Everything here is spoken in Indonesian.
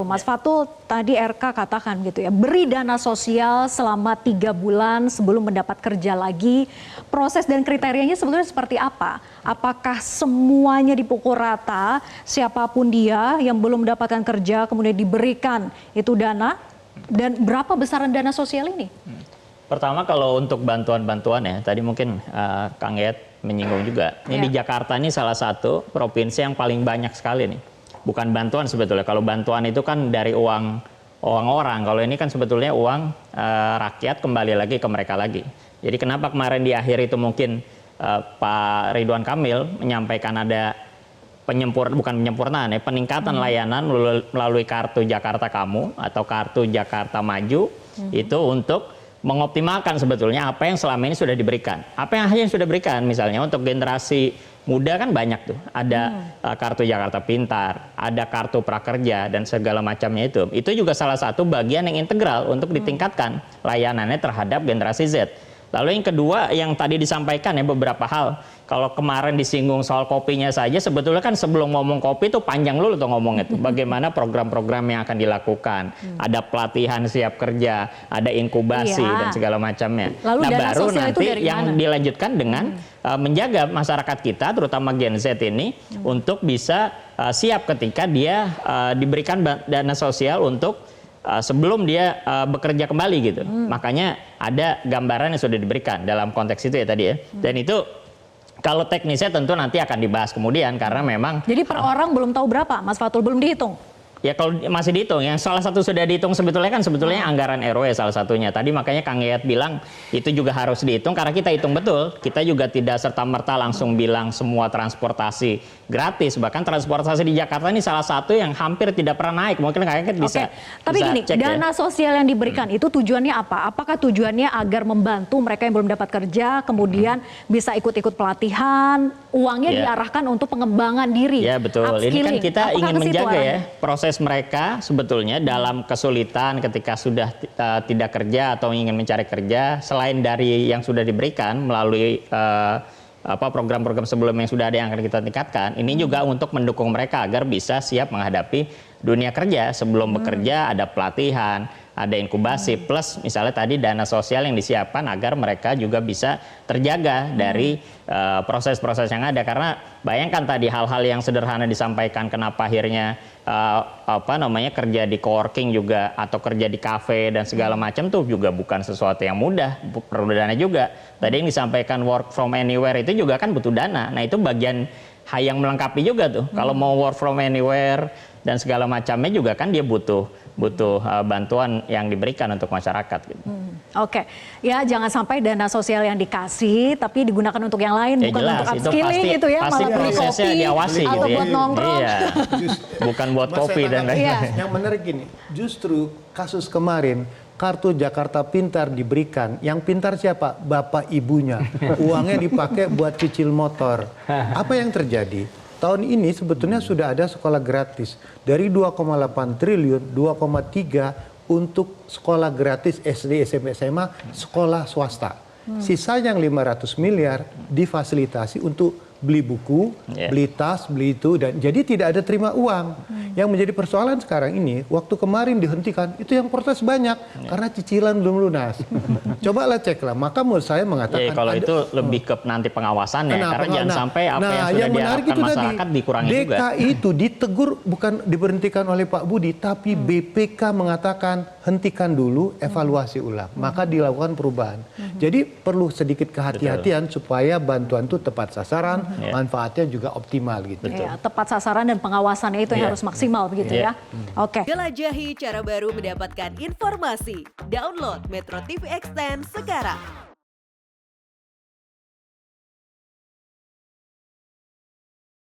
Mas Fatul, tadi RK katakan gitu ya, beri dana sosial selama 3 bulan sebelum mendapat kerja lagi. Proses dan kriterianya sebetulnya seperti apa? Apakah semuanya dipukul rata, siapapun dia yang belum mendapatkan kerja kemudian diberikan itu dana? Dan berapa besaran dana sosial ini? Pertama kalau untuk bantuan-bantuan ya, tadi mungkin Kang Yayat menyinggung juga. Ini di Jakarta ini salah satu provinsi yang paling banyak sekali nih. Bukan bantuan sebetulnya. Kalau bantuan itu kan dari uang orang. Kalau ini kan sebetulnya uang rakyat kembali lagi ke mereka lagi. Jadi kenapa kemarin di akhir itu mungkin Pak Ridwan Kamil menyampaikan ada peningkatan layanan melalui kartu Jakarta Kamu atau kartu Jakarta Maju itu untuk mengoptimalkan sebetulnya apa yang selama ini sudah diberikan. Apa yang sudah diberikan misalnya untuk generasi muda kan banyak tuh. Ada kartu Jakarta Pintar, ada kartu prakerja dan segala macamnya itu. Itu juga salah satu bagian yang integral untuk ditingkatkan layanannya terhadap generasi Z. Lalu yang kedua yang tadi disampaikan ya beberapa hal. Kalau kemarin disinggung soal kopinya saja, sebetulnya kan sebelum ngomong kopi itu panjang dulu tuh ngomong itu. Bagaimana program-program yang akan dilakukan. Ada pelatihan siap kerja, ada inkubasi dan segala macamnya. Lalu nah baru nanti mana? yang dilanjutkan dengan menjaga masyarakat kita, terutama Gen Z ini, untuk bisa siap ketika dia diberikan dana sosial untuk sebelum dia bekerja kembali gitu. Makanya ada gambaran yang sudah diberikan dalam konteks itu ya tadi ya. Dan itu kalau teknisnya tentu nanti akan dibahas kemudian karena memang. Jadi per orang belum tahu berapa, Mas Fatul, belum dihitung? Ya kalau masih dihitung, yang salah satu sudah dihitung sebetulnya anggaran RW salah satunya. Tadi makanya Kang Yayat bilang itu juga harus dihitung karena kita hitung betul. Kita juga tidak serta-merta langsung bilang semua transportasi gratis. Bahkan transportasi di Jakarta ini salah satu yang hampir tidak pernah naik. Mungkin Kang Yayat bisa Tapi gini, cek dana sosial yang diberikan itu tujuannya apa? Apakah tujuannya agar membantu mereka yang belum dapat kerja, kemudian bisa ikut-ikut pelatihan, uangnya diarahkan untuk pengembangan diri? Ya betul, ini kan kita ingin menjaga ya proses mereka sebetulnya dalam kesulitan ketika sudah tidak kerja atau ingin mencari kerja, selain dari yang sudah diberikan melalui program-program sebelumnya yang sudah ada yang akan kita tingkatkan, ini juga untuk mendukung mereka agar bisa siap menghadapi dunia kerja. Sebelum bekerja ada pelatihan, ada inkubasi, plus misalnya tadi dana sosial yang disiapkan agar mereka juga bisa terjaga dari proses-proses yang ada. Karena bayangkan tadi hal-hal yang sederhana disampaikan, kenapa akhirnya kerja di coworking juga atau kerja di kafe dan segala macam tuh juga bukan sesuatu yang mudah, perlu dana juga. Tadi yang disampaikan work from anywhere itu juga kan butuh dana. Nah itu bagian yang melengkapi juga tuh. Kalau mau work from anywhere dan segala macamnya juga kan dia butuh bantuan yang diberikan untuk masyarakat gitu. Oke, ya jangan sampai dana sosial yang dikasih tapi digunakan untuk yang lain, bukan jelas, untuk upskilling gitu ya, pasti malah beli kopi diawasi atau gitu buat nongkrong. Iya. Bukan buat kopi dan lain-lain. Yang menarik gini, justru kasus kemarin kartu Jakarta Pintar diberikan, yang pintar siapa? Bapak ibunya. Uangnya dipakai buat cicil motor. Apa yang terjadi? Tahun ini sebetulnya sudah ada sekolah gratis. Dari 2,8 triliun, 2,3 untuk sekolah gratis SD, SMP, SMA, sekolah swasta. Sisa yang 500 miliar difasilitasi untuk beli buku, beli tas, beli itu, dan jadi tidak ada terima uang. Yang menjadi persoalan sekarang ini, waktu kemarin dihentikan, itu yang protes banyak karena cicilan belum lunas. Cobalah ceklah. Maka menurut saya mengatakan kalau itu lebih ke nanti pengawasannya, karena jangan sampai apa yang sudah diharapkan masyarakat dikurangi juga. DKI itu ditegur, bukan diberhentikan oleh Pak Budi, tapi BPK mengatakan hentikan dulu, evaluasi ulang. Maka dilakukan perubahan. Jadi perlu sedikit kehati-hatian supaya bantuan itu tepat sasaran, manfaatnya juga optimal gitu. Ya, tepat sasaran dan pengawasannya itu yang harus maksimal begitu ya. Oke. Jelajahi cara baru mendapatkan informasi. Download Metro TV Extend sekarang.